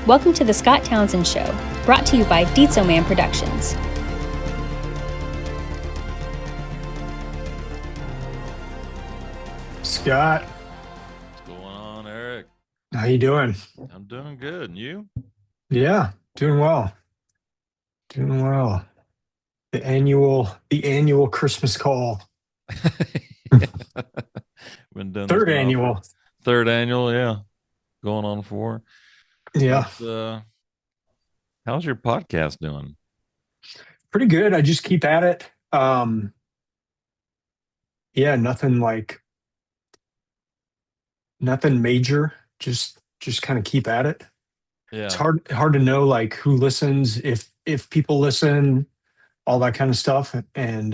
Welcome to the Scott Townsend Show, brought to you by Dietzo Man Productions. Scott, What's going on, Eric? how you doing? I'm doing good. And you? Yeah, doing well. Doing well. The annual Christmas call. Been doing this Third now for annual. third annual, yeah. Going on four. Yeah, How's your podcast doing? pretty good. I just keep at it. Yeah, nothing major. Just kind of keep at it. It's Yeah. hard to know like who listens, if people listen, all that kind of stuff. And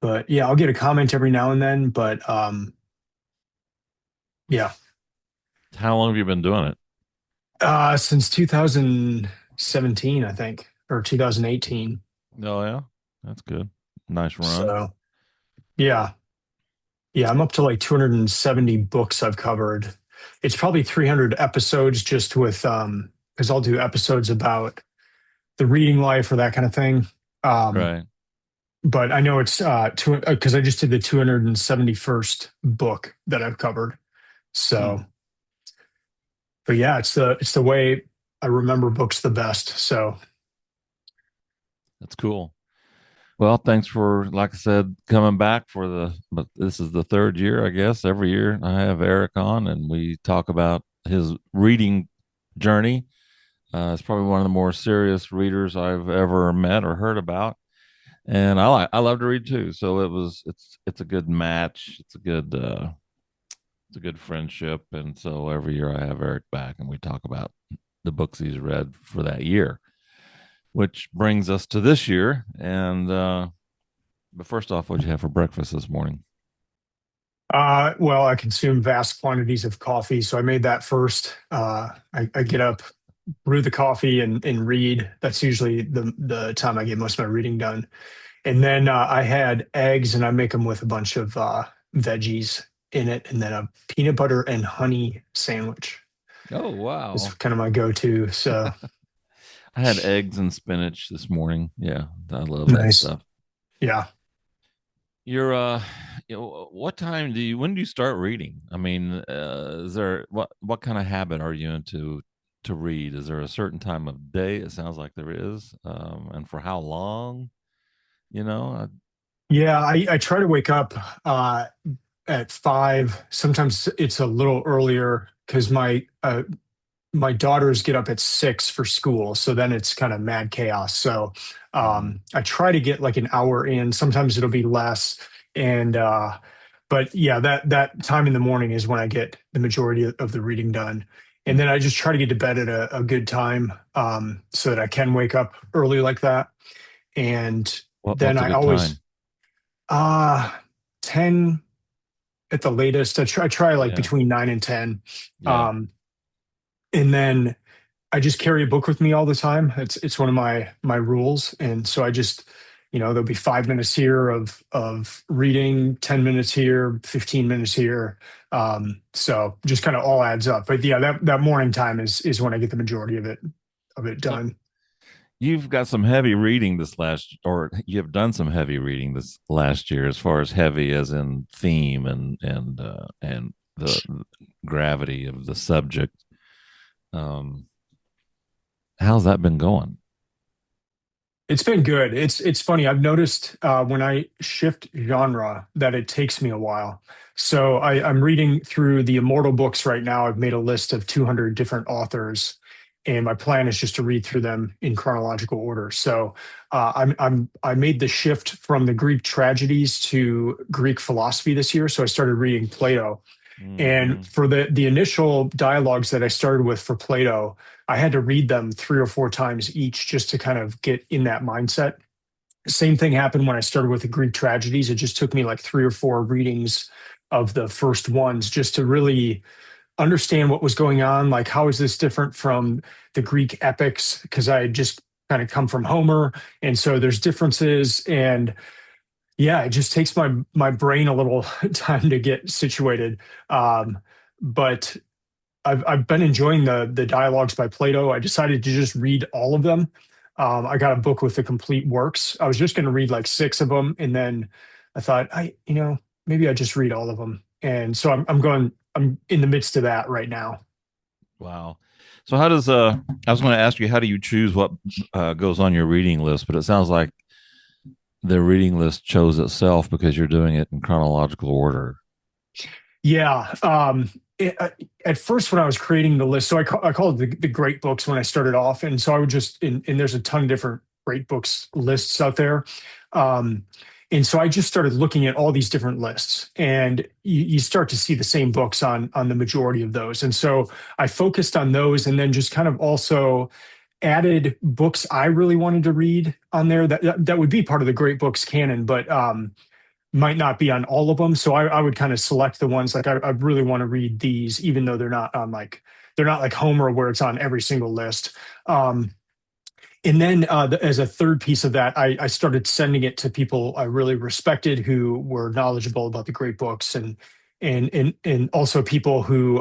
but yeah, I'll get a comment every now and then. But yeah, How long have you been doing it? since 2017, I think, or 2018. Oh yeah. That's good. Nice run. So yeah, yeah, I'm up to like 270 books I've covered. It's probably 300 episodes just with because I'll do episodes about the reading life or that kind of thing. Um, Right. but I know it's because I just did the 271st book that I've covered. So, Hmm. but yeah, it's the way I remember books the best. So That's cool. Well, thanks for, like I said, coming back but this is the third year, I guess. Every year I have Eric on and we talk about his reading journey. It's probably one of the more serious readers I've ever met or heard about. And I love to read too. So it's a good match. It's a good friendship. And so every year I have Eric back and we talk about the books he's read for that year, which brings us to this year. And but first off, what'd you have for breakfast this morning? well, I consume vast quantities of coffee, so I made that first. I get up, brew the coffee, and read. That's usually the time I get most of my reading done. And then I had eggs, and I make them with a bunch of veggies in it, and then a peanut butter and honey sandwich Oh is wow. kind of my go-to. So I had eggs and spinach this morning. Yeah, I love that nice. stuff. Yeah. You're what time do you when do you start reading? I mean, is there what kind of habit are you into to read? Is there a certain time of day? It sounds like there is. And for how long? You know, Yeah, I try to wake up at 5. Sometimes it's a little earlier because my daughters get up at 6 for school, so then it's kind of mad chaos. So mhm. I try to get like an hour in. Sometimes it'll be less, and but yeah, that time in the morning is when I get the majority of the reading done. And then I just try to get to bed at a good time, so that I can wake up early like that. And then What's a I good always time? uh 10 at the latest. I try like Yeah, between 9 and 10. yeah. Um, and then I just carry a book with me all the time. It's one of my rules, and so I just there'll be 5 minutes here of reading, 10 minutes here, 15 minutes here. So just kind of all adds up. But yeah, that morning time is when I get the majority of it So done. you've got some heavy reading this last, or you have done some heavy reading this last year, as far as heavy as in theme and the gravity of the subject. Um, how's that been going? It's been good. It's funny. I've noticed when I shift genre that it takes me a while. So I'm reading through the Immortal books right now. I've made a list of 200 different authors, and my plan is just to read through them in chronological order. So I made the shift from the Greek tragedies to Greek philosophy this year. So I started reading Plato, and Hmm. for the initial dialogues that I started with for Plato, I had to read them 3 or 4 times each just to kind of get in that mindset. Same thing happened when I started with the Greek tragedies. It just took me like 3 or 4 readings of the first ones just to really understand what was going on. Like, how is this different from the Greek epics? Because I had just kind of come from Homer. And so there's differences. And yeah, it just takes my brain a little time to get situated. But I've been enjoying the dialogues by Plato. I decided to just read all of them. I got a book with the complete works. I was just going to read like six of them, and then I thought, maybe I just read all of them. And so I'm in the midst of that right now. Wow. So how does I was going to ask you, how do you choose what goes on your reading list? But it sounds like the reading list chose itself because you're doing it in chronological order. Yeah. At first, when I was creating the list, so I called it the great books when I started off, and so I would and there's a ton of different great books lists out there. Um, and so I just started looking at all these different lists, and you start to see the same books on the majority of those. And so I focused on those, and then just kind of also added books I really wanted to read on there that would be part of the great books canon, but might not be on all of them. So I would kind of select the ones like I really want to read these, even though they're not like Homer where it's on every single list. And then as a third piece of that, I started sending it to people I really respected who were knowledgeable about the great books, and also people who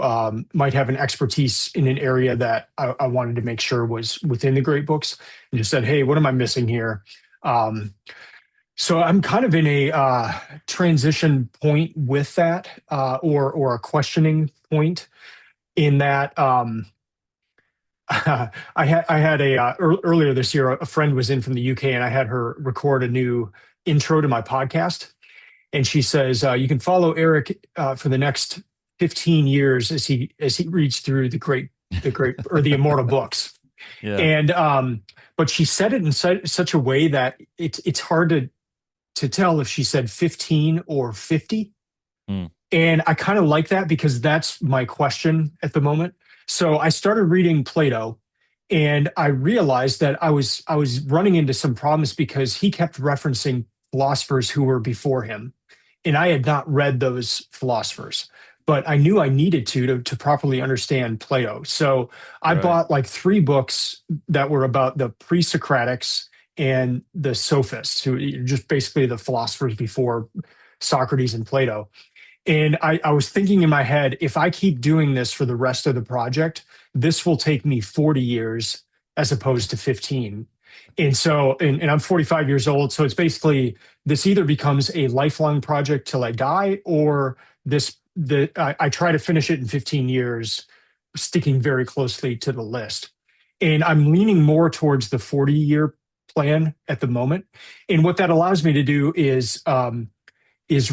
might have an expertise in an area that I wanted to make sure was within the great books, and just said, hey, what am I missing here? So I'm kind of in a transition point with that, or a questioning point in that. I had earlier this year, a friend was in from the UK, and I had her record a new intro to my podcast. And she says, you can follow Eric for the next 15 years as he reads through the great or the immortal books. Yeah. And but she said it in such a way that it's hard to tell if she said 15 or 50. Mm. And I kind of like that because that's my question at the moment. So I started reading Plato, and I realized that I was running into some problems because he kept referencing philosophers who were before him, and I had not read those philosophers, but I knew I needed to properly understand Plato. So I Right. bought like three books that were about the pre-Socratics and the sophists, who just basically the philosophers before Socrates and Plato. And I was thinking in my head, if I keep doing this for the rest of the project, this will take me 40 years as opposed to 15. And so, and I'm 45 years old. So it's basically, this either becomes a lifelong project till I die, or I try to finish it in 15 years, sticking very closely to the list. And I'm leaning more towards the 40-year plan at the moment. And what that allows me to do is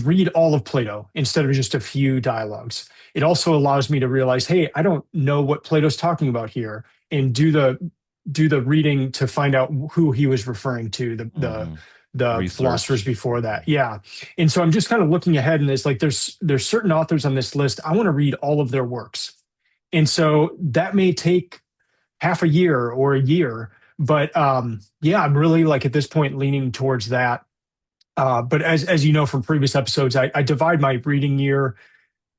read all of Plato instead of just a few dialogues. It also allows me to realize, hey, I don't know what Plato's talking about here, and do the reading to find out who he was referring to, the Research. philosophers before that. Yeah. And so I'm just kind of looking ahead, and there's certain authors on this list. I want to read all of their works. And so that may take half a year or a year, but yeah, I'm really like at this point leaning towards that. But as you know from previous episodes, I divide my reading year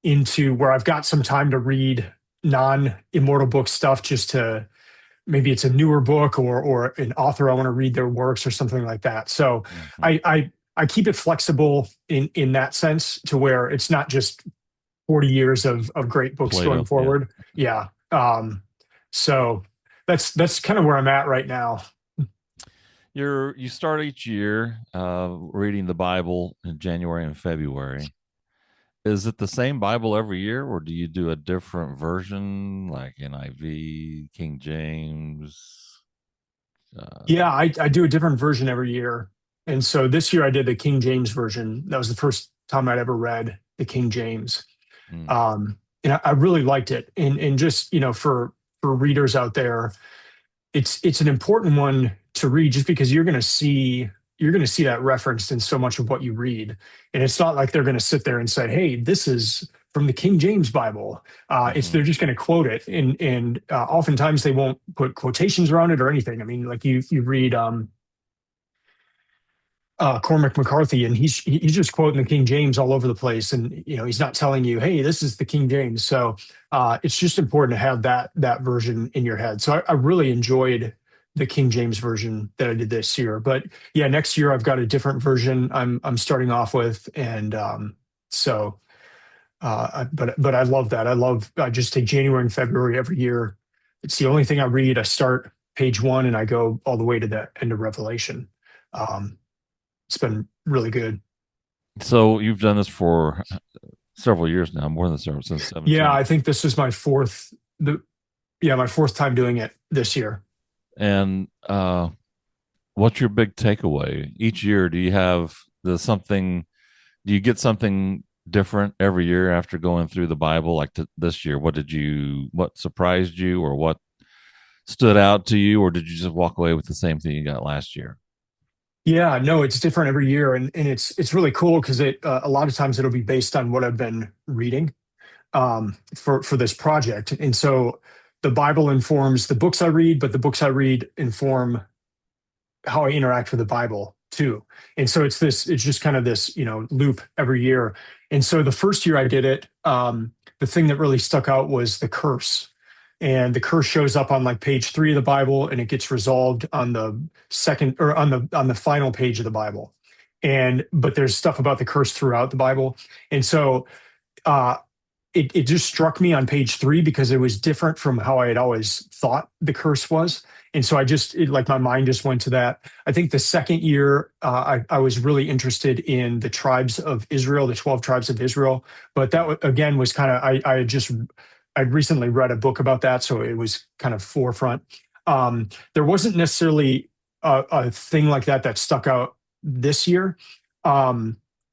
into where I've got some time to read non-immortal book stuff, just to maybe it's a newer book or an author I want to read their works or something like that. So I keep it flexible in that sense, to where it's not just 40 years of great books Plato, going forward. Yeah. So that's kind of where I'm at right now. You start each year reading the Bible in January and February. Is it the same Bible every year, or do you do a different version, like NIV, King James? Yeah, I do a different version every year. And so this year I did the King James version. That was the first time I'd ever read the King James. And I really liked it. And just, for readers out there, it's an important one to read, just because you're going to see that referenced in so much of what you read. And it's not like they're going to sit there and say, hey, this is from the King James Bible. They're just going to quote it. And oftentimes they won't put quotations around it or anything. I mean, like you read Cormac McCarthy, and he's just quoting the King James all over the place, and he's not telling you, hey, this is the King James. So it's just important to have that version in your head. So I really enjoyed the King James version that I did this year. But yeah, next year I've got a different version I'm starting off with, and so But I love that. I just take January and February every year. It's the only thing I read. I start page one and I go all the way to the end of Revelation. Um, it's been really good. So you've done this for several years now, more than several, since Yeah, 17. I think this is my fourth time doing it this year. And what's your big takeaway each year? Do you have the something? Do you get something different every year after going through the Bible? Like this year, what surprised you, or what stood out to you, or did you just walk away with the same thing you got last year? Yeah, no, it's different every year, and it's really cool because it a lot of times it'll be based on what I've been reading for this project, and so the Bible informs the books I read, but the books I read inform how I interact with the Bible too. And so it's just kind of this, loop every year. And so the first year I did it, the thing that really stuck out was the curse. And the curse shows up on like page 3 of the Bible, and it gets resolved on the second or on the final page of the Bible. But there's stuff about the curse throughout the Bible. And so uh, it just struck me on page 3 because it was different from how I had always thought the curse was. And so like my mind just went to that. I think the second year, I was really interested in the tribes of Israel, the 12 tribes of Israel. But that again was kind of, I'd recently read a book about that. So it was kind of forefront. There wasn't necessarily a thing like that stuck out this year.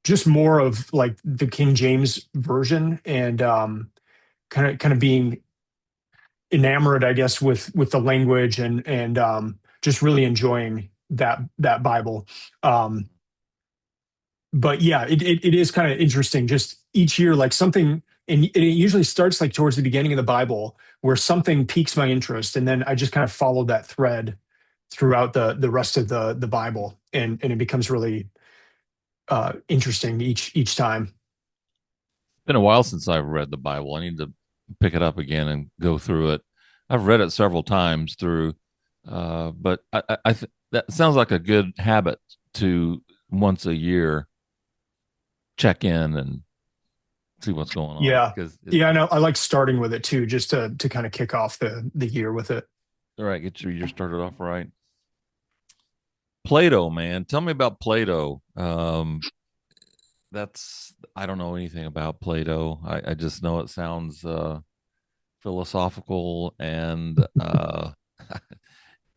Just more of like the King James version, and kind of being enamored, I guess, with the language, and just really enjoying that Bible. Um, but yeah, it is kind of interesting. Just each year, like something, and it usually starts like towards the beginning of the Bible, where something piques my interest, and then I just kind of follow that thread throughout the rest of the Bible, and it becomes really interesting each time. Been a while since I've read the Bible. I need to pick it up again and go through it. I've read it several times through, but that sounds like a good habit to once a year check in and see what's going on. Yeah. Because Yeah, I know. I like starting with it too, just to kind of kick off the year with it. all right, get your year started off right. Plato, man, tell me about Plato. That's I don't know anything about Plato. I just know it sounds philosophical, and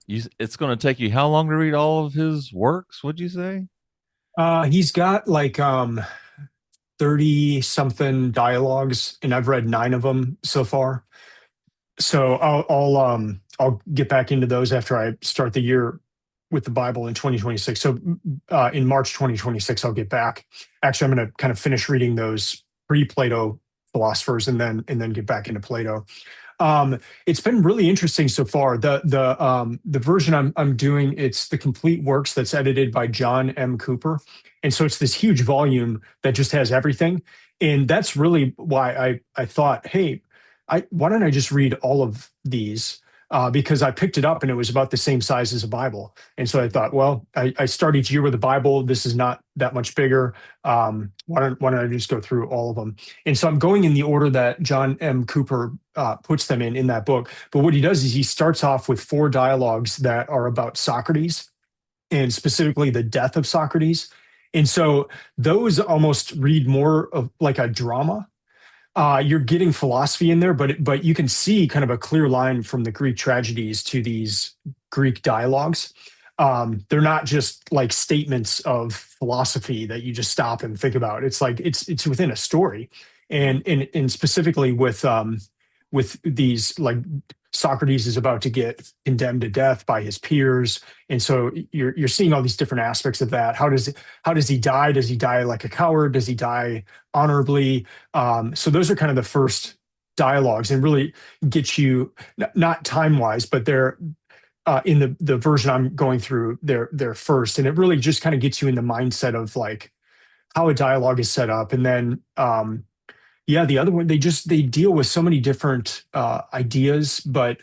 it's going to take you how long to read all of his works? Would you say? He's got like 30 something dialogues, and I've read 9 of them so far. So I'll get back into those after I start the year with the Bible in 2026. So in March 2026, I'll get back. Actually, I'm going to kind of finish reading those pre-Plato philosophers, and then get back into Plato. It's been really interesting so far. The version I'm doing, it's the complete works that's edited by John M. Cooper, and so it's this huge volume that just has everything. And that's really why I thought, hey, why don't I just read all of these? Because I picked it up and it was about the same size as a Bible. And so I thought, well, I start each year with a Bible. This is not that much bigger. Why don't I just go through all of them? And so I'm going in the order that John M. Cooper puts them in that book. But what he does is he starts off with 4 dialogues that are about Socrates, and specifically the death of Socrates. And so those almost read more of like a drama. You're getting philosophy in there, but you can see kind of a clear line from the Greek tragedies to these Greek dialogues. They're not just like statements of philosophy that you just stop and think about. It's like it's within a story, and specifically with these, like Socrates is about to get condemned to death by his peers, and so you're seeing all these different aspects of that. How does he die? Does he die like a coward? Does he die honorably? So those are kind of the first dialogues, and really get you not time wise, but they're in the version I'm going through. They're first, and it really just kind of gets you in the mindset of like how a dialogue is set up, and then yeah, the other one, they deal with so many different ideas, but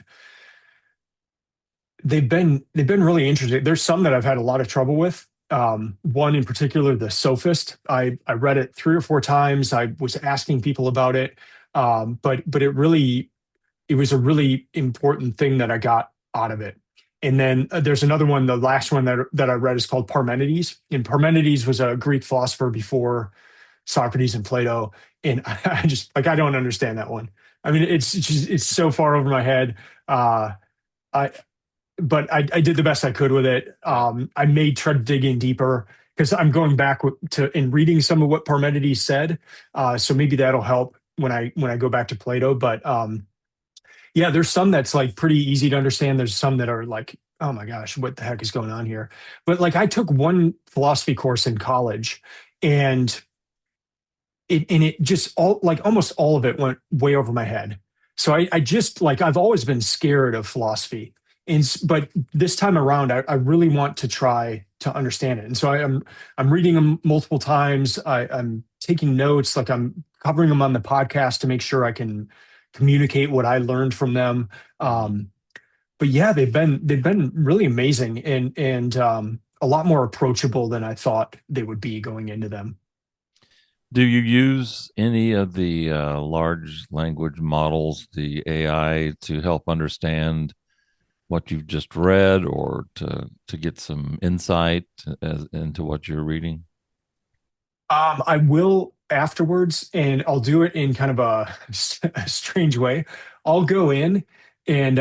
they've been really interesting. There's some that I've had a lot of trouble with, One in particular, The Sophist. I read it 3 or 4 times. I was asking people about it, but it was a really important thing that I got out of it. And then there's another one. The last one that I read is called Parmenides, and Parmenides was a Greek philosopher before Socrates and Plato. And I just like I don't understand that one. I mean, it's so far over my head. I but I did the best I could with it. I may try to dig in deeper because I'm going back to and reading some of what Parmenides said. So maybe that'll help when I go back to Plato. But yeah, there's some that's like pretty easy to understand. There's some that are like, oh my gosh, what the heck is going on here? But like I took one philosophy course in college, and it just all like almost all of it went way over my head. So I just like I've always been scared of philosophy, but this time around I really want to try to understand it. And so I'm reading them multiple times. I'm taking notes, like I'm covering them on the podcast to make sure I can communicate what I learned from them. But yeah, they've been really amazing and a lot more approachable than I thought they would be going into them. Do you use any of the large language models, the AI, to help understand what you've just read, or to get some insight into what you're reading? I will afterwards, and I'll do it in kind of a strange way. I'll go in and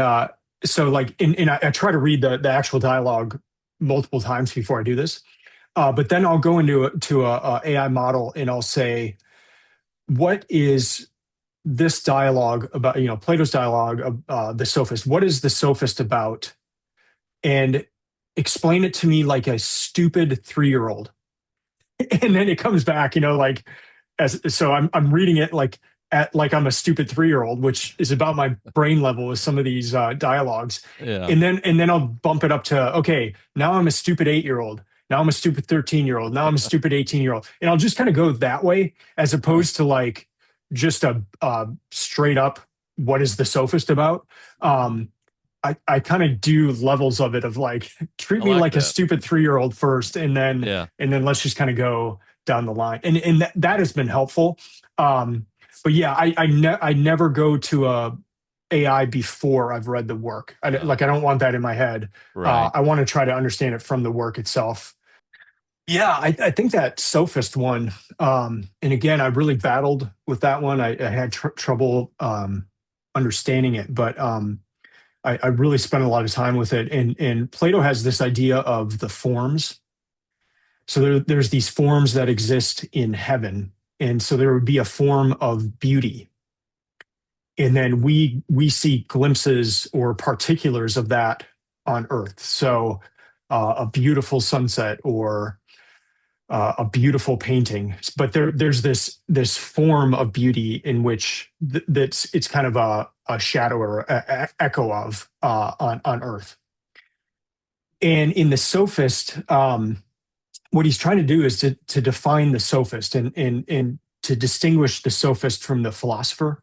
so like I try to read the actual dialogue multiple times before I do this. But then I'll go into a AI model and I'll say, what is this dialogue about? Plato's dialogue of the sophist. What is the sophist about? And explain it to me like a stupid 3-year-old. And then it comes back, like as so I'm reading it like I'm a stupid 3-year-old, which is about my brain level with some of these dialogues. Yeah. And then I'll bump it up to, okay, now I'm a stupid 8-year-old. Now I'm a stupid 13-year-old. Now I'm a stupid 18-year-old. And I'll just kind of go that way as opposed to like just a straight up, what is the sophist about? I kind of do levels of it of like, treat I me like like a that. stupid 3-year-old first, and then Yeah. let's just kind of go down the line. And that has been helpful. But yeah, I never go to a AI before I've read the work. I don't want that in my head. Right. I want to try to understand it from the work itself. Yeah, I think that sophist one, and again, I really battled with that one. I had trouble understanding it, but I really spent a lot of time with it. And Plato has this idea of the forms. So there's these forms that exist in heaven, and so there would be a form of beauty, and then we see glimpses or particulars of that on Earth. So a beautiful sunset or a beautiful painting, but there's this form of beauty in which that's it's kind of a shadow or echo of on Earth. And in the sophist, what he's trying to do is to define the sophist and to distinguish the sophist from the philosopher.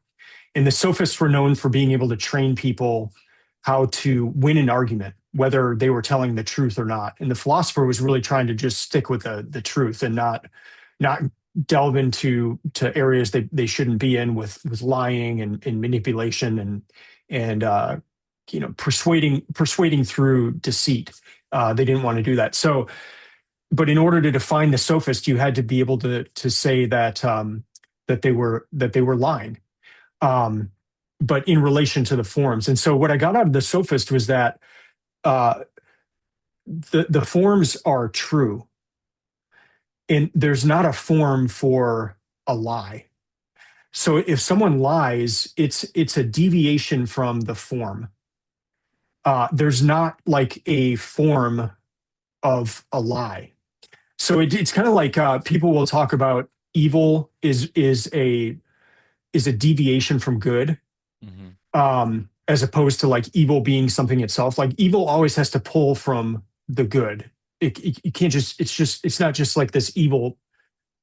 And the sophists were known for being able to train people how to win an argument, whether they were telling the truth or not. And the philosopher was really trying to just stick with the truth and not delve into areas they shouldn't be in with lying and manipulation and persuading through deceit. They didn't want to do that. So, but in order to define the sophist, you had to be able to say that that they were lying, but in relation to the forms. And so, what I got out of the sophist was that uh, the forms are true, and there's not a form for a lie. So, if someone lies, it's a deviation from the form. There's not like a form of a lie. So it's kind of like people will talk about evil is a deviation from good, Hmm. as opposed to like evil being something itself. Like evil always has to pull from the good. You can't just it's not just like this evil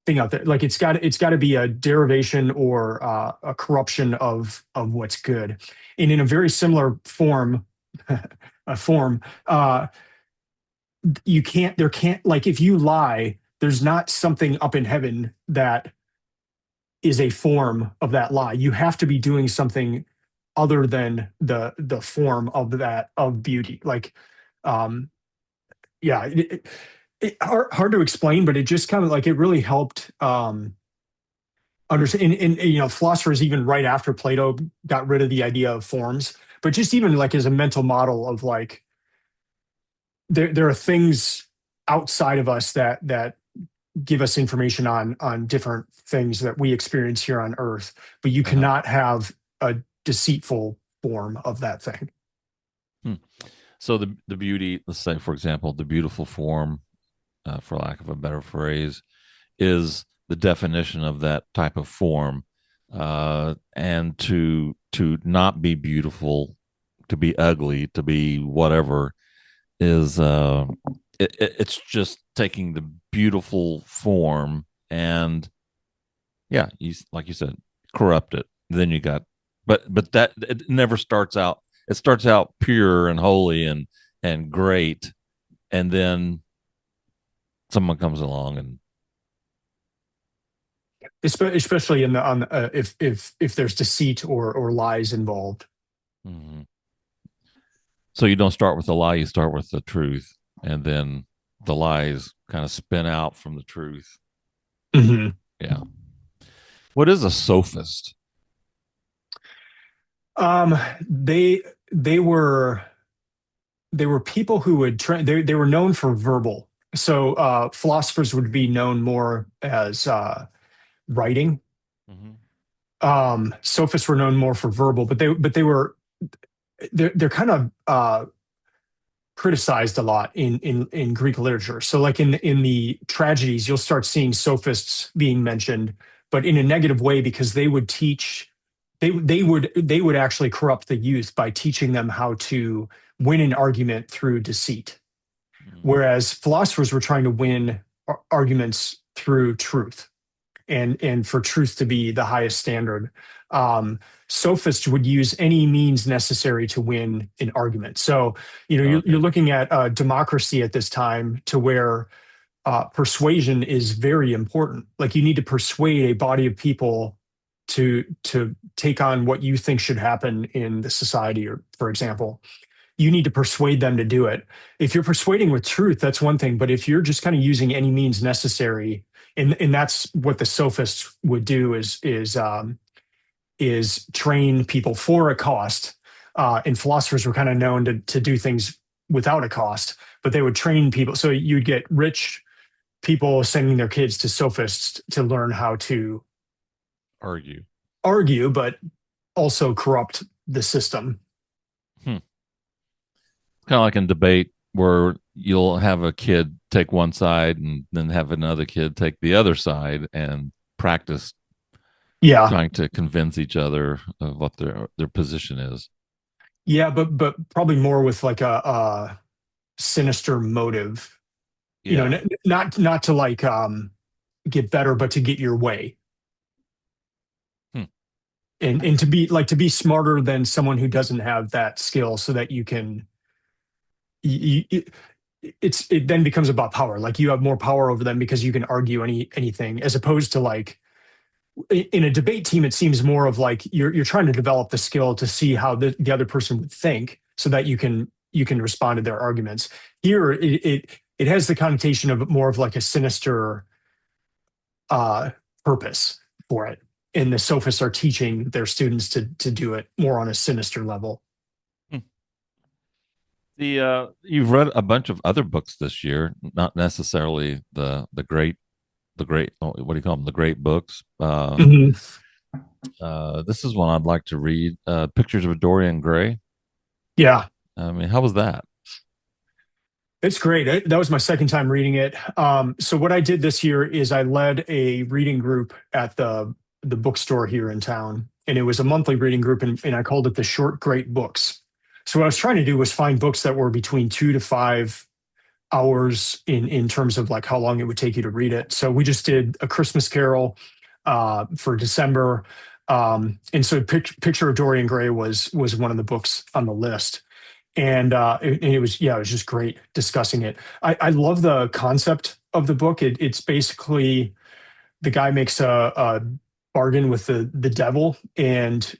thing out there. Like it's got to be a derivation or a corruption of what's good. And in a very similar form, a form. you can't, there can't, like, if you lie, there's not something up in heaven that is a form of that lie. You have to be doing something other than the form of that, of beauty. Like, um, yeah, hard to explain, but it just kind of like, it really helped understand. And, philosophers even right after Plato got rid of the idea of forms, but just even like as a mental model of like, there are things outside of us that give us information on different things that we experience here on Earth, but you Uh-huh. cannot have a deceitful form of that thing. Hmm. So the beauty, let's say, for example, the beautiful form, for lack of a better phrase, is the definition of that type of form, and to not be beautiful, to be ugly, to be whatever is it's just taking the beautiful form and yeah, you like you said, corrupt it. Then you got, but that it never starts out. It starts out pure and holy and great, and then someone comes along and Especially in the on if there's deceit or lies involved. mhm. So you don't start with the lie, you start with the truth, and then the lies kind of spin out from the truth. Mhm. Yeah. What is a sophist? Um, they they were they were people who would they were known for verbal. So philosophers would be known more as writing. Mm-hmm. Sophists were known more for verbal, but they were they're kind of criticized a lot in Greek literature. So like in the tragedies, you'll start seeing sophists being mentioned, but in a negative way because they would teach they would actually corrupt the youth by teaching them how to win an argument through deceit. Mm-hmm. Whereas philosophers were trying to win arguments through truth and for truth to be the highest standard. Um, Sophists would use any means necessary to win an argument. So, you're Okay. looking at democracy at this time to where persuasion is very important. Like you need to persuade a body of people to take on what you think should happen in the society, or for example you need to persuade them to do it. If you're persuading with truth, that's one thing. But if you're just kind of using any means necessary, and that's what the sophists would do is train people for a cost. And philosophers were kind of known to do things without a cost, but they would train people. So you'd get rich people sending their kids to sophists to learn how to Argue. argue, but also corrupt the system. Hmm. Kind of like in debate where you'll have a kid take one side and then have another kid take the other side and practice Yeah. trying to convince each other of what their position is. Yeah, but probably more with like a sinister motive. Yeah. Not to like get better, but to get your way, Hmm. and to be smarter than someone who doesn't have that skill, so that you can. It then becomes about power. Like you have more power over them because you can argue anything, as opposed to like in a debate team. It seems more of like you're trying to develop the skill to see how the other person would think, so that you can respond to their arguments. Here, it has the connotation of more of like a sinister uh, purpose for it, and the sophists are teaching their students to do it more on a sinister level. Hmm. The you've read a bunch of other books this year, not necessarily the great what do you call them, the great books. Mhm. This is one I'd like to read. Pictures of Dorian Gray. Yeah, I mean, how was that? it's great. That was my second time reading it. So what I did this year is I led a reading group at the bookstore here in town, and it was a monthly reading group, and I called it the Short Great Books. So what I was trying to do was find books that were between 2 to 5 hours in terms of like how long it would take you to read it. So we just did A Christmas Carol for December, and so Picture of Dorian Gray was one of the books on the list. And it was, yeah, it was just great discussing it. I love the concept of the book. It's basically the guy makes a bargain with the devil, and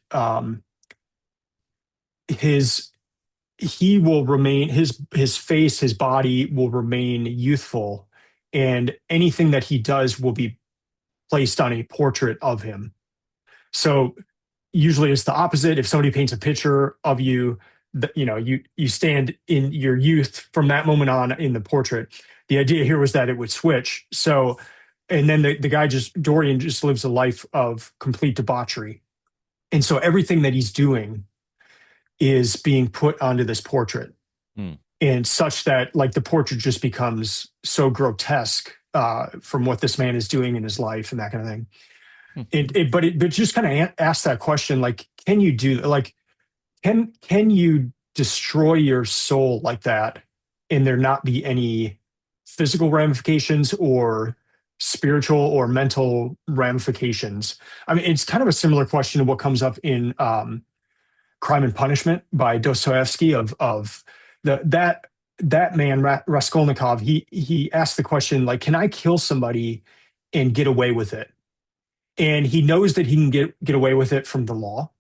his he will remain his face, his body will remain youthful, and anything that he does will be placed on a portrait of him. So usually it's the opposite. If somebody paints a picture of you, you stand in your youth from that moment on in the portrait. The idea here was that it would switch. So, and then the guy Dorian just lives a life of complete debauchery. And so everything that he's doing is being put onto this portrait. Hmm. And such that like the portrait just becomes so grotesque from what this man is doing in his life and that kind of thing. But just kind of ask that question, like, can you do like, can you destroy your soul like that and there not be any physical ramifications or spiritual or mental ramifications? I mean, it's kind of a similar question to what comes up in Crime and Punishment by Dostoevsky of that man Raskolnikov. He asked the question, like, can I kill somebody and get away with it? And he knows that he can get away with it from the law.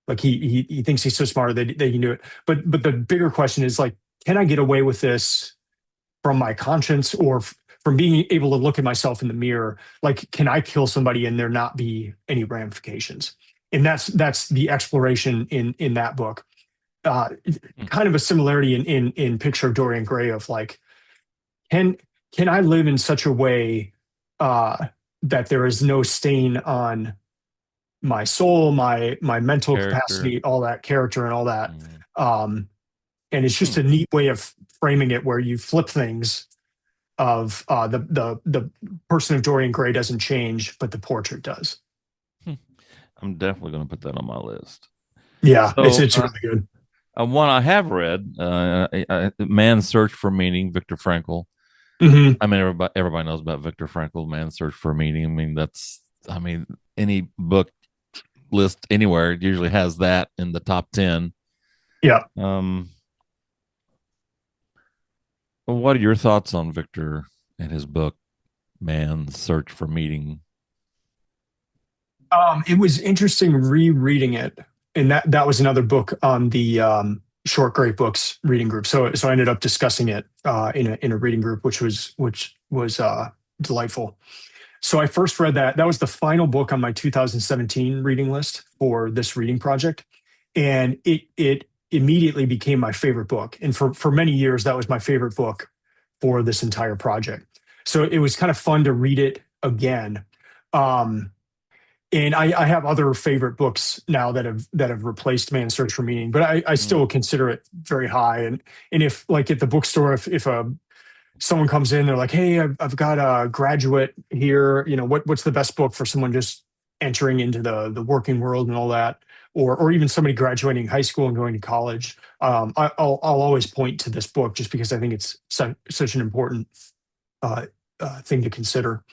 Like he thinks he's so smart that he can do it. But the bigger question is like, can I get away with this from my conscience or from being able to look at myself in the mirror? Like, can I kill somebody and there not be any ramifications? And that's the exploration in that book. Kind of a similarity in Picture of Dorian Gray of like, can I live in such a way that there is no stain on my soul, my mental Character. capacity, all that character and all that. And it's just a neat way of framing it where you flip things of the person of Dorian Gray doesn't change, but the portrait does. I'm definitely going to put that on my list. Yeah, So, it's really good. One I have read, Man's Search for Meaning, Viktor Frankl. Mhm. I mean, everybody knows about Viktor Frankl, Man's Search for Meaning. I mean, any book list anywhere usually has that in the top 10. Yeah. What are your thoughts on Victor and his book, Man's Search for Meaning? It was interesting rereading it, and that was another book on the Short Great Books reading group. So I ended up discussing it in a reading group, which was delightful. So I first read that. That was the final book on my 2017 reading list for this reading project, and it immediately became my favorite book. And for many years, that was my favorite book for this entire project. So it was kind of fun to read it again. And I have other favorite books now that have replaced Man's Search for Meaning, but I still consider it very high. And if like at the bookstore, if someone comes in, they're like, "Hey, I've got a Graduate here. You know, what's the best book for someone just entering into the working world and all that, or even somebody graduating high school and going to college?" I'll always point to this book just because I think it's such an important thing to consider.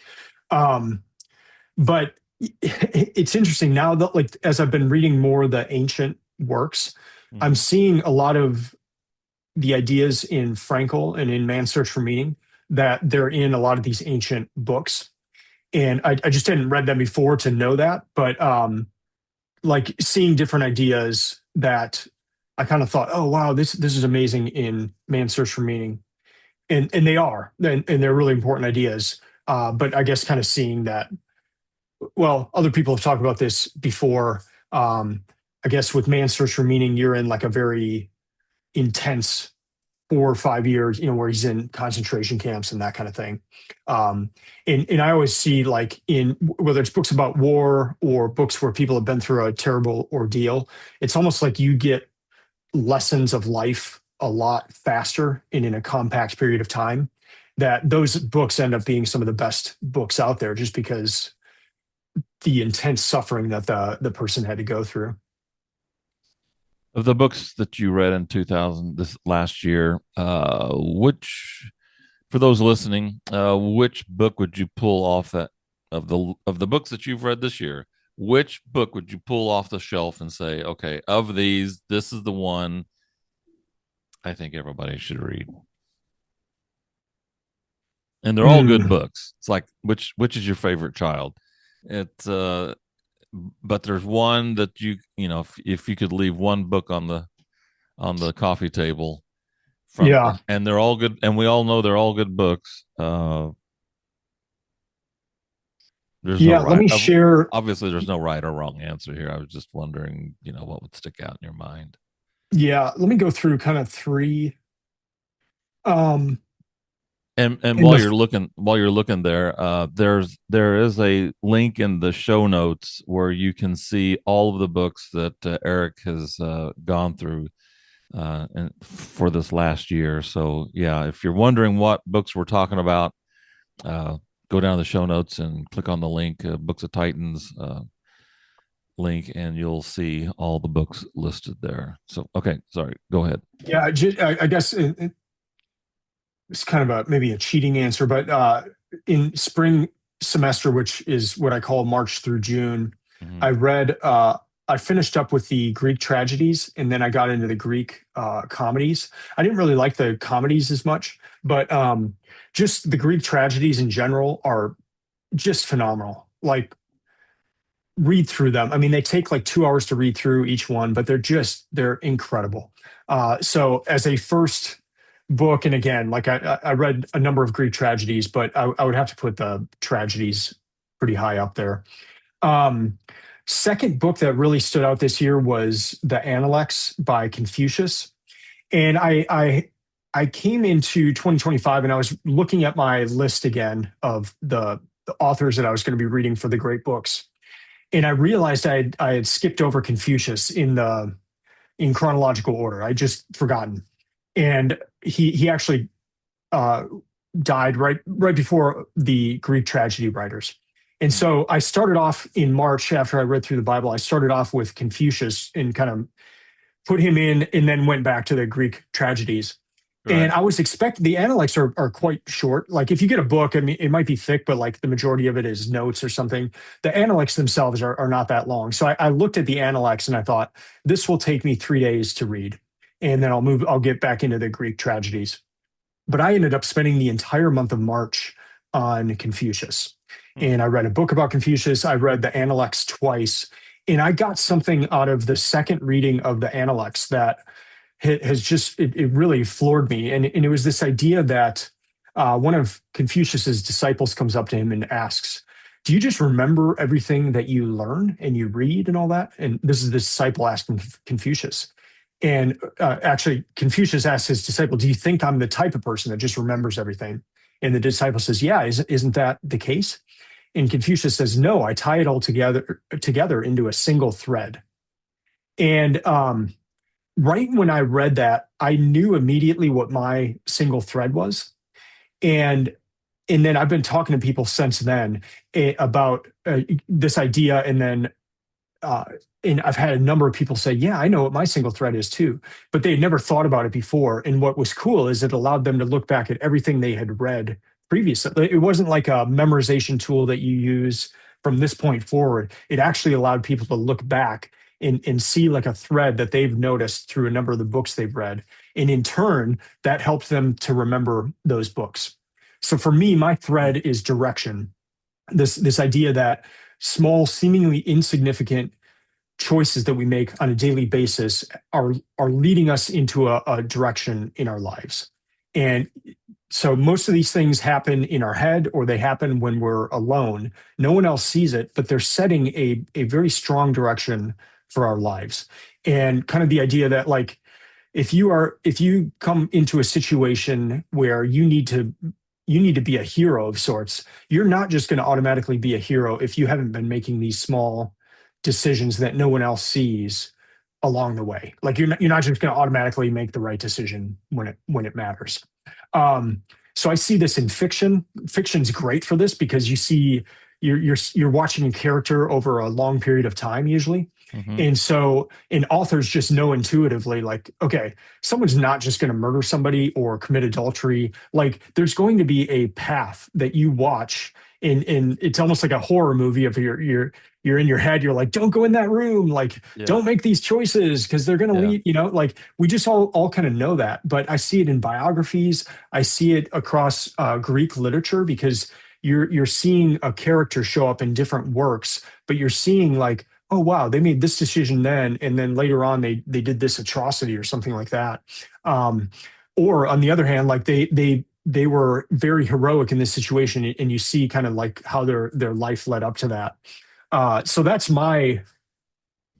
But it's interesting now that like as I've been reading more of the ancient works, I'm seeing a lot of the ideas in Frankl and in Man's Search for Meaning that they're in a lot of these ancient books. And I just hadn't read them before to know that, but like seeing different ideas that I kind of thought, oh wow, this is amazing in Man's Search for Meaning. And they are, and they're really important ideas. But I guess kind of seeing that, well, other people have talked about this before. I guess with Man's Search for Meaning, you're in like a very intense 4 or 5 years, where he's in concentration camps and that kind of thing. And I always see like in whether it's books about war or books where people have been through a terrible ordeal, it's almost like you get lessons of life a lot faster and in a compact period of time. That those books end up being some of the best books out there, just because the intense suffering that the person had to go through. Of the books that you read in 2000, this last year, which, for those listening, which book would you pull off that of the books that you've read this year? Which book would you pull off the shelf and say, okay, of these, this is the one I think everybody should read. And they're all good Mm, books. It's like which is your favorite child? It's but there's one that you know if you could leave one book on the coffee table from yeah. and they're all good and we all know they're all good books. There's no Yeah. Let right me share. obviously there's no right or wrong answer here. I was just wondering, you know, what would stick out in your mind. Yeah. Let me go through kind of three. Um, And in the, while you're looking there, there is a link in the show notes where you can see all of the books that Eric has gone through and for this last year. So yeah, if you're wondering what books we're talking about, uh, go down to the show notes and click on the link, Books of Titans link, and you'll see all the books listed there. So okay, sorry, go ahead. yeah, I guess it's kind of a maybe a cheating answer, but in spring semester, which is what I call March through June, Mm-hmm. I read. I finished up with the Greek tragedies, and then I got into the Greek comedies. I didn't really like the comedies as much, but just the Greek tragedies in general are just phenomenal. Like read through them. I mean, they take like 2 hours to read through each one, but they're incredible. So as a first book, and again, like I read a number of Greek tragedies, but I would have to put the tragedies pretty high up there. Um, Second book that really stood out this year was The Analects by Confucius, and I came into 2025 and I was looking at my list again of the authors that I was going to be reading for the great books, and I realized I had skipped over Confucius in chronological order. I just forgotten, and he actually uh, died right before the Greek tragedy writers. And so I started off in March after I read through the Bible. I started off with Confucius and kind of put him in, and then went back to the Greek tragedies. Right. And I was expecting the analects are quite short. Like if you get a book, I mean, it might be thick, but like the majority of it is notes or something. The analects themselves are not that long. So I looked at the analects and I thought, this will take me 3 days to read. And then I'll get back into the Greek tragedies. But I ended up spending the entire month of March on Confucius. Hmm. And I read a book about Confucius. I read the Analects twice. And I got something out of the second reading of the Analects that has just, it really floored me. And it was this idea that one of Confucius's disciples comes up to him and asks, do you just remember everything that you learn and you read and all that? And this is the disciple asking Confucius. And actually, Confucius asked his disciple, do you think I'm the type of person that just remembers everything? And the disciple says, yeah, isn't that the case? And Confucius says, no, I tie it all together into a single thread. And right when I read that, I knew immediately what my single thread was. And then I've been talking to people since then about this idea. Uh, and I've had a number of people say, yeah, I know what my single thread is too, but they had never thought about it before. And what was cool is it allowed them to look back at everything they had read previously. It wasn't like a memorization tool that you use from this point forward. It actually allowed people to look back and see like a thread that they've noticed through a number of the books they've read. And in turn, that helped them to remember those books. So for me, my thread is direction. This idea that small, seemingly insignificant choices that we make on a daily basis are leading us into a direction in our lives. And so most of these things happen in our head or they happen when we're alone. No one else sees it, but they're setting a very strong direction for our lives. And kind of the idea that like if you come into a situation where you need to be a hero of sorts, you're not just going to automatically be a hero if you haven't been making these small decisions that no one else sees along the way. Like you're not just going to automatically make the right decision when it matters. So I see this in fiction. Fiction's great for this because you see you're watching a character over a long period of time usually. Mm-hmm. And so, and authors just know intuitively, like, okay, someone's not just going to murder somebody or commit adultery. Like, there's going to be a path that you watch and it's almost like a horror movie of you're in your head. You're like, don't go in that room. Like, Yeah. don't make these choices because they're going to Yeah. lead, like we just all kind of know that. But I see it in biographies. I see it across Greek literature because you're seeing a character show up in different works, but you're seeing like, oh wow, they made this decision then, and then later on they did this atrocity or something like that. Um, or on the other hand, like they were very heroic in this situation, and you see kind of like how their life led up to that. So that's my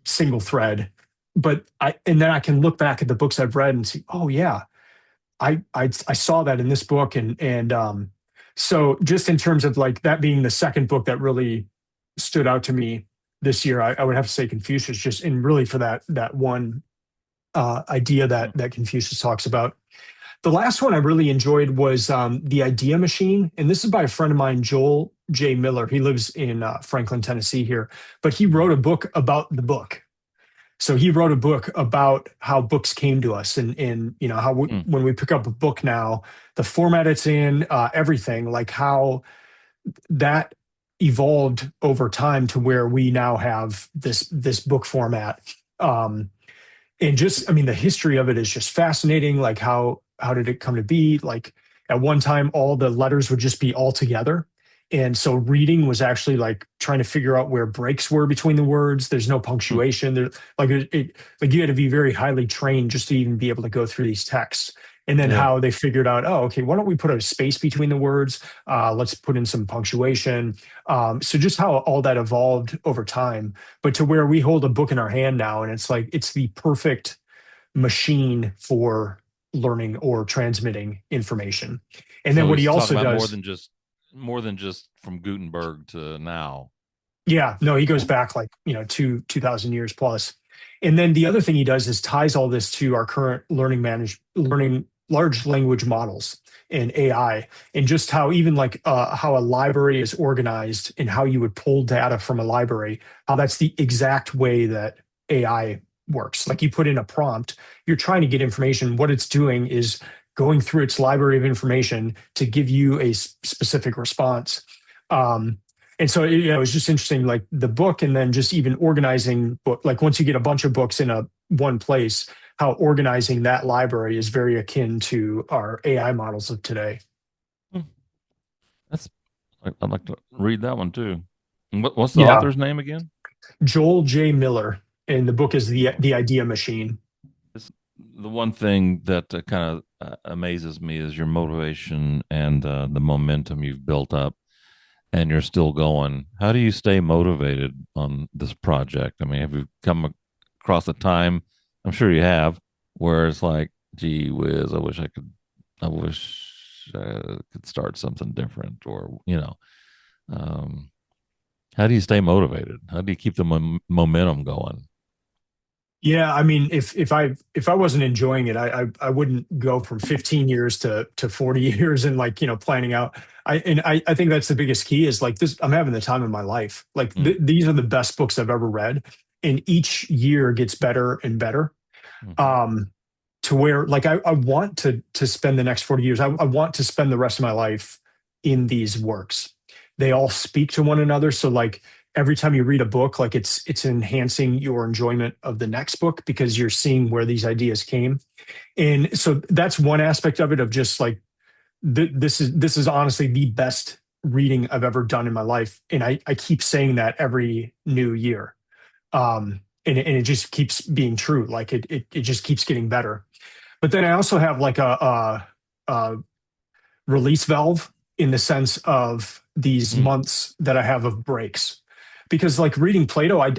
single thread. But and then I can look back at the books I've read and see, oh yeah, I saw that in this book, and so just in terms of like that being the second book that really stood out to me this year, I would have to say Confucius, just and really for that one idea that Confucius talks about. The last one I really enjoyed was The Idea Machine. And this is by a friend of mine, Joel J. Miller. He lives in Franklin, Tennessee here, but he wrote a book about the book. So he wrote a book about how books came to us and how when we pick up a book now, the format it's in, everything, like how that evolved over time to where we now have this book format. And just, I mean, the history of it is just fascinating. Like how did it come to be? Like at one time, all the letters would just be all together. And so reading was actually like trying to figure out where breaks were between the words. There's no punctuation. There, like like you had to be very highly trained just to even be able to go through these texts. And then Yeah. how they figured out, oh, okay, why don't we put a space between the words? Let's put in some punctuation. So just how all that evolved over time, but to where we hold a book in our hand now, and it's like it's the perfect machine for learning or transmitting information. And then So what he he's also talking about does, more than just from Gutenberg to now. yeah, no, he goes back like 2,000 years plus. And then the other thing he does is ties all this to our current learning large language models and AI, and just how even like how a library is organized and how you would pull data from a library, how that's the exact way that AI works. Like you put in a prompt, you're trying to get information. What it's doing is going through its library of information to give you a specific response. And so it was just interesting, like the book, and then just even organizing book. Like once you get a bunch of books in a one place, how organizing that library is very akin to our AI models of today. That's I'd like to read that one too. What's the Yeah, author's name again? Joel J. Miller, and the book is the Idea Machine. The one thing that kind of amazes me is your motivation and the momentum you've built up, and you're still going. How do you stay motivated on this project? I mean, have you come across a time? I'm sure you have, where it's like, gee whiz, I wish I could start something different, or um, how do you stay motivated? How do you keep the momentum going? Yeah, I mean, if I wasn't enjoying it, I wouldn't go from 15 years to 40 years and like planning out. I think that's the biggest key is like this. I'm having the time of my life. Like Mm, these are the best books I've ever read, and each year gets better and better. mm-hmm. Um, to where like I want to spend the next 40 years. I want to spend the rest of my life in these works. They all speak to one another. So like every time you read a book, like it's enhancing your enjoyment of the next book because you're seeing where these ideas came. And so that's one aspect of it, of just like this is honestly the best reading I've ever done in my life. And I keep saying that every new year. And it just keeps being true. Like it just keeps getting better. But then I also have like a release valve in the sense of these Mm, months that I have of breaks. Because like reading Plato, I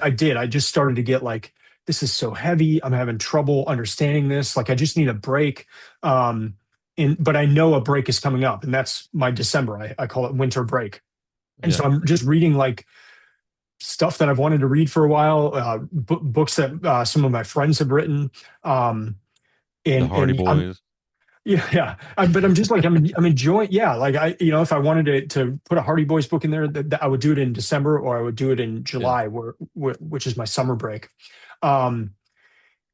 just started to get like, this is so heavy. I'm having trouble understanding this. Like I just need a break. But I know a break is coming up, and that's my December. I call it winter break. And yeah, so I'm just reading like stuff that I've wanted to read for a while, books that some of my friends have written. Um, the and Hardy and I'm Boys. Yeah, yeah. But I'm just like I'm enjoying. Yeah, like if I wanted to put a Hardy Boys book in there, that I would do it in December or I would do it in Yeah, July, which is my summer break. Um,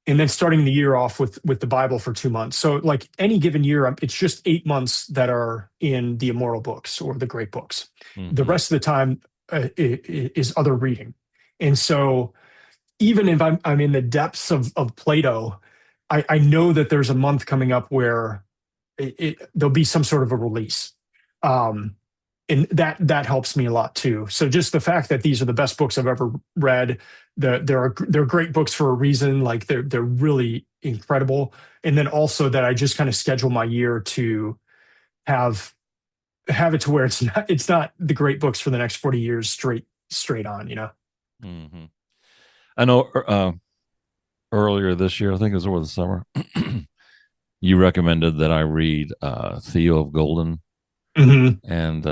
and then starting the year off with the Bible for 2 months. So like any given year, it's just 8 months that are in the immortal books or the great books. The Mm-hmm. rest of the time is other reading. And so even if I'm in the depths of Plato, I know that there's a month coming up where there'll be some sort of a release. Um, and that helps me a lot too. So just the fact that these are the best books I've ever read, they're great books for a reason. Like they're really incredible. And then also that I just kind of schedule my year to have have it to where it's not the great books for the next 40 years straight on, you know. Mm-hmm. I know earlier this year, I think it was over the summer, you recommended that I read Theo of Golden. Hmm. And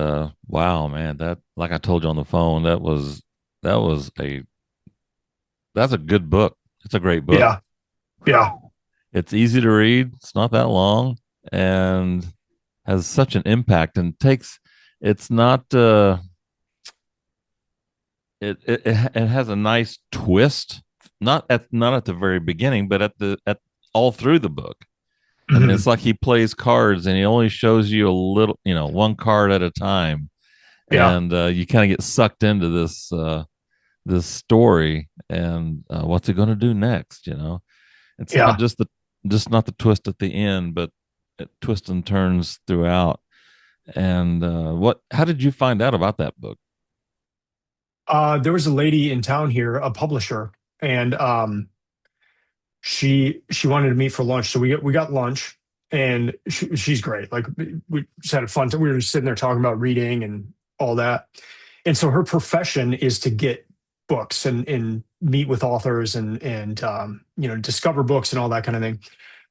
wow, man, that, like I told you on the phone, that was a that's a good book. It's a great book. Yeah. Yeah. It's easy to read. It's not that long, and has such an impact. And takes it's not it has a nice twist. Not at the very beginning, but at all through the book. I mean, it's Hmm. like he plays cards and he only shows you a little, one card at a time, Yeah. and you kind of get sucked into this story, and what's it going to do next? It's not Yeah. just not the twist at the end, but it twists and turns throughout. And how did you find out about that book? There was a lady in town here, a publisher, and she wanted to meet for lunch. So we got lunch, and she's great. Like we just had a fun time. We were just sitting there talking about reading and all that. And so her profession is to get books and meet with authors and discover books and all that kind of thing.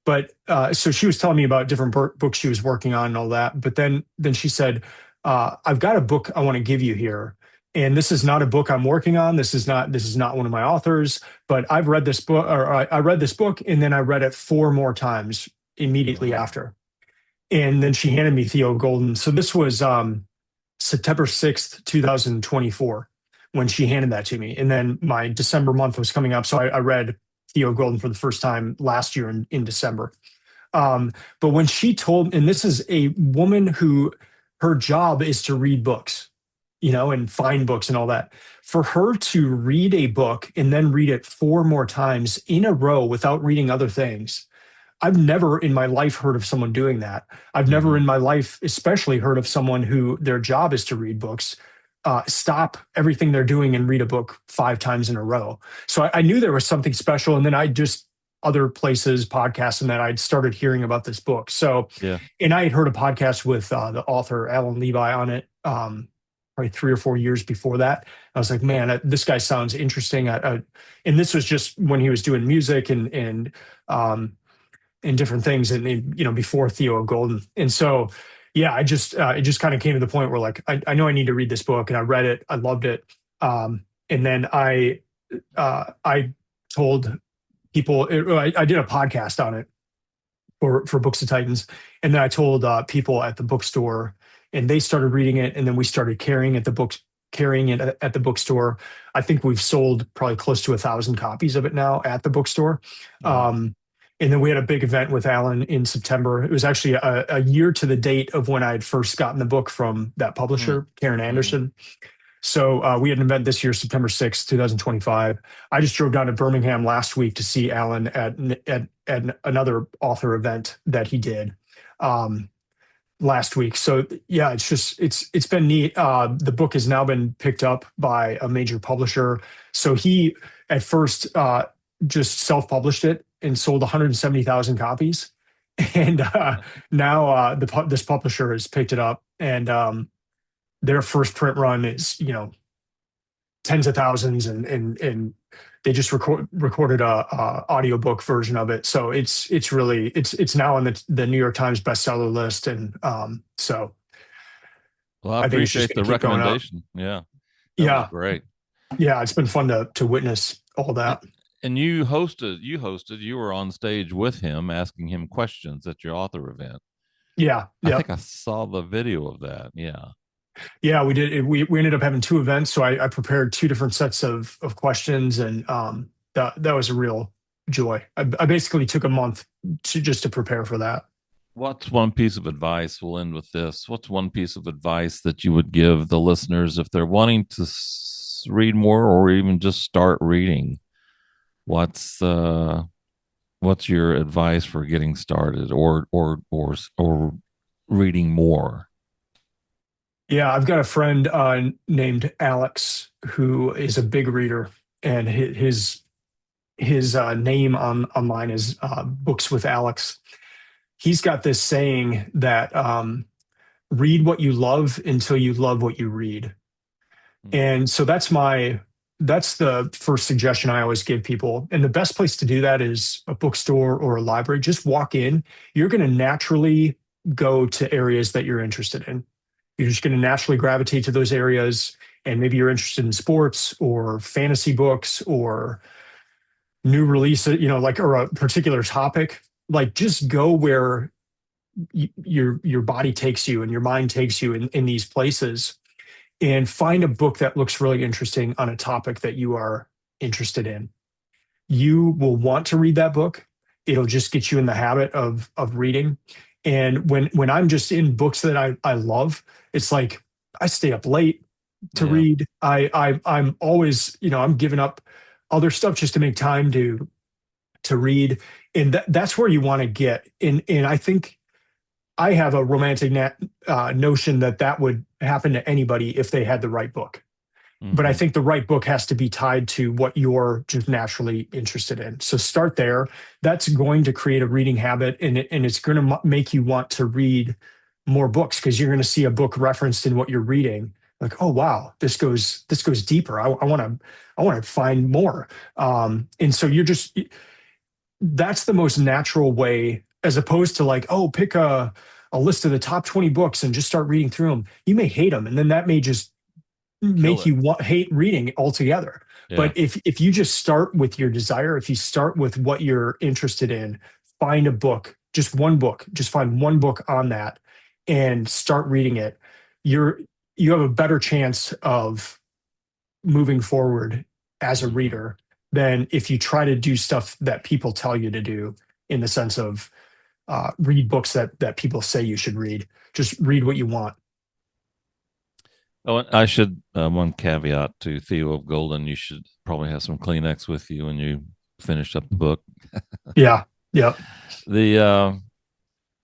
But so she was telling me about different books she was working on and all that. But then she said, "I've got a book I want to give you here, and this is not a book I'm working on. This is not one of my authors. But I've read this book, or I read this book, and then I read it 4 more times immediately Wow. after." And then she handed me Theo Golden. So this was September 6th, 2024, when she handed that to me. And then my December month was coming up. So I read Theo Golden for the first time last year in December. But when she told, and this is a woman who her job is to read books, and find books and all that. For her to read a book and then read it 4 more times in a row without reading other things, I've never in my life heard of someone doing that. I've never Mm-hmm. in my life, especially heard of someone who their job is to read books, stop everything they're doing and read a book 5 times in a row. So I knew there was something special. And then I just, other places, podcasts, and that I'd started hearing about this book. So, Yeah. and I had heard a podcast with the author, Alan Levi, on it. Probably 3 or 4 years before that. I was like, man, this guy sounds interesting. And this was just when he was doing music um, and different things and before Theo Golden. And so yeah, it just kind of came to the point where like I know I need to read this book, and I read it. I loved it. And then I told people I did a podcast on it for Books of Titans. And then I told people at the bookstore, and they started reading it, and then we started carrying it at the bookstore. I think we've sold probably close to 1,000 copies of it now at the bookstore. Wow. And then we had a big event with Alan in September. It was actually a year to the date of when I had first gotten the book from that publisher, Karen Mm-hmm. Anderson. So we had an event this year, September 6th, 2025. I just drove down to Birmingham last week to see Alan at another author event that he did last week. So yeah, it's been neat. The book has now been picked up by a major publisher. So he at first just self-published it and sold 170,000 copies. And now this publisher has picked it up, and their first print run is tens of thousands, and they just recorded a audiobook version of it. So it's now on the New York Times bestseller list, and so Well, I I think it's just appreciate going the to keep going up. recommendation. Yeah, that was Yeah, great. yeah, it's been fun to witness all And, that. and you were on stage with him asking him questions at your author event. Yeah, I yeah, think I saw the video of that. Yeah. yeah. We did. We ended up having 2 events, so I prepared 2 different sets of questions, and that was a real joy. I basically took a month to prepare for that. What's one piece of advice? We'll end with this. What's one piece of advice that you would give the listeners if they're wanting to read more or even just start reading? What's what's your advice for getting started or reading more? Yeah, I've got a friend named Alex who is a big reader, and his name on online is Books with Alex. He's got this saying that read what you love until you love what you read. And so that's the first suggestion I always give people. And the best place to do that is a bookstore or a library. Just walk in. You're going to naturally go to areas that you're interested in. You're just going to naturally gravitate to those areas. And maybe you're interested in sports or fantasy books or new releases, like, or a particular topic. Like, just go where your body takes you and your mind takes you in these places, and find a book that looks really interesting on a topic that you are interested in. You will want to read that book. It'll just get you in the habit of reading. And when I'm just in books that I love, it's like I stay up late to Yeah. read. I'm always, I'm giving up other stuff just to make time to read. And that's where you want to get. And I think I have a romantic notion that would happen to anybody if they had the right book. But I think the right book has to be tied to what you're just naturally interested in. So start there. That's going to create a reading habit, and it's going to make you want to read more books because you're going to see a book referenced in what you're reading. Like, oh wow, this goes deeper. I want to find more. And so that's the most natural way, as opposed to like, oh, pick a list of the top 20 books and just start reading through them. You may hate them, and then that may just make you hate reading altogether. Yeah. But if you just start with your desire, if you start with what you're interested in, find a book, just one book, just find one book on that and start reading it. You have a better chance of moving forward as a reader than if you try to do stuff that people tell you to do, in the sense of read books that people say you should read. Just read what you want. Oh, I should one caveat to Theo of Golden. You should probably have some Kleenex with you when you finish up the book. Yeah. Yeah.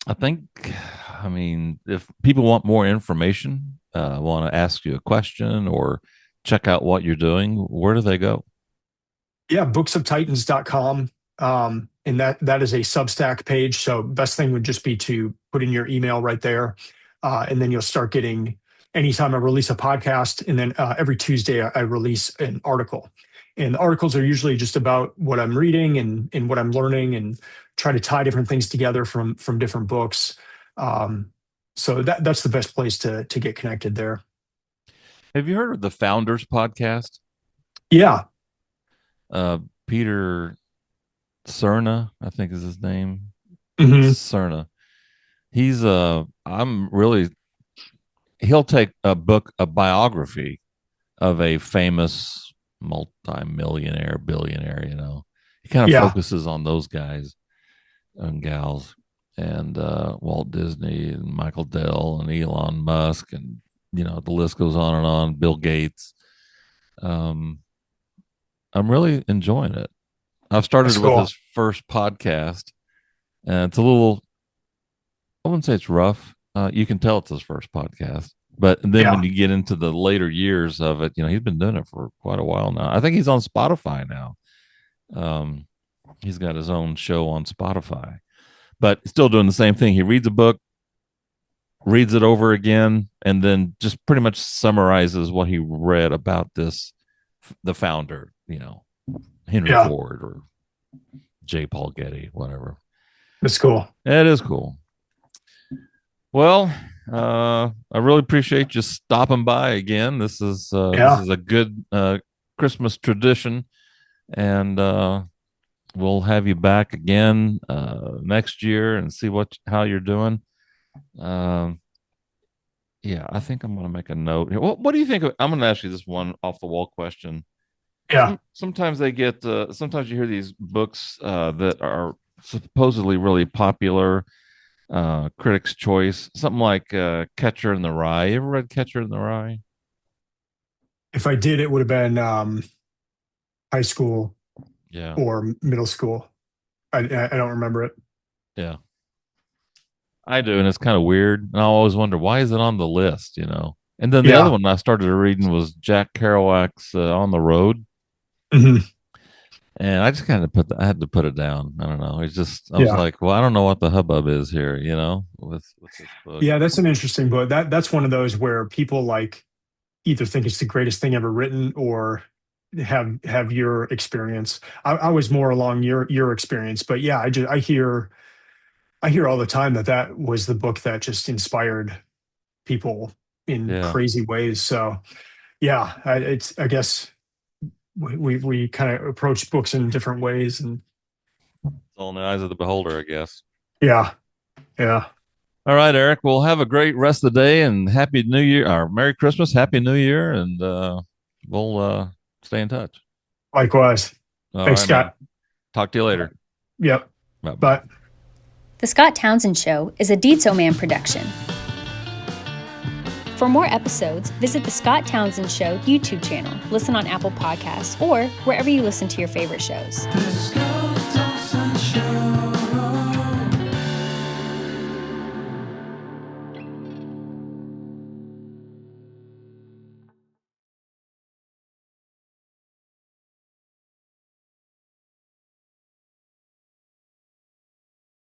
I think, I mean, if people want more information, want to ask you a question or check out what you're doing, where do they go? Yeah, booksoftitans.com. And that is a Substack page. So best thing would just be to put in your email right there. And then you'll start getting, anytime I release a podcast, and then every Tuesday I release an article. And the articles are usually just about what I'm reading and what I'm learning, and try to tie different things together from different books. So that's the best place to get connected there. Have you heard of the Founders podcast? Yeah. Peter Cerna, I think is his name. Mm-hmm. Cerna. He's he'll take a biography of a famous multi-millionaire, billionaire, He kind of focuses on those guys and gals, and Walt Disney and Michael Dell and Elon Musk, and the list goes on and on, Bill Gates. I'm really enjoying it. I've started with his first podcast, and it's a little, I wouldn't say it's rough. You can tell it's his first podcast, but then when you get into the later years of it, he's been doing it for quite a while now. I think he's on Spotify now. He's got his own show on Spotify, but still doing the same thing. He reads a book, reads it over again, and then just pretty much summarizes what he read about the founder, Henry Ford or J. Paul Getty, whatever. That's cool. It is cool. Well, I really appreciate you stopping by again. This is a good Christmas tradition, and we'll have you back again next year and see how you're doing. Yeah, I think I'm going to make a note here. What do you think I'm going to ask you this one off the wall question. Yeah. Sometimes they get sometimes you hear these books that are supposedly really popular, critics choice, something like Catcher in the Rye. You ever read Catcher in the Rye? If I did, it would have been high school Yeah. or middle school. I don't remember it. Yeah, I do, and it's kind of weird. And I always wonder, why is it on the list, And then the other Yeah. one I started reading was Jack Kerouac's On the Road. Hmm. And I just kind of I had to put it down. I don't know. It's just, I was Yeah. like, well, I don't know what the hubbub is here, with this book. Yeah, that's an interesting book. That's one of those where people like either think it's the greatest thing ever written or have your experience. I was more along your experience, but yeah, I hear all the time that was the book that just inspired people in Yeah. crazy ways. So yeah, I guess we kind of approach books in different ways, and It's all in the eyes of the beholder, I guess. yeah, yeah. All right, Eric. Well, have a great rest of the day and Happy New Year or Merry Christmas, Happy New Year, and we'll stay in touch. Likewise. All Thanks, right, man. Scott. Talk to you later. Yep. Bye bye. Bye. The Scott Townsend Show is a Dietzo Man production. For more episodes, visit the Scott Townsend Show YouTube channel, listen on Apple Podcasts, or wherever you listen to your favorite shows.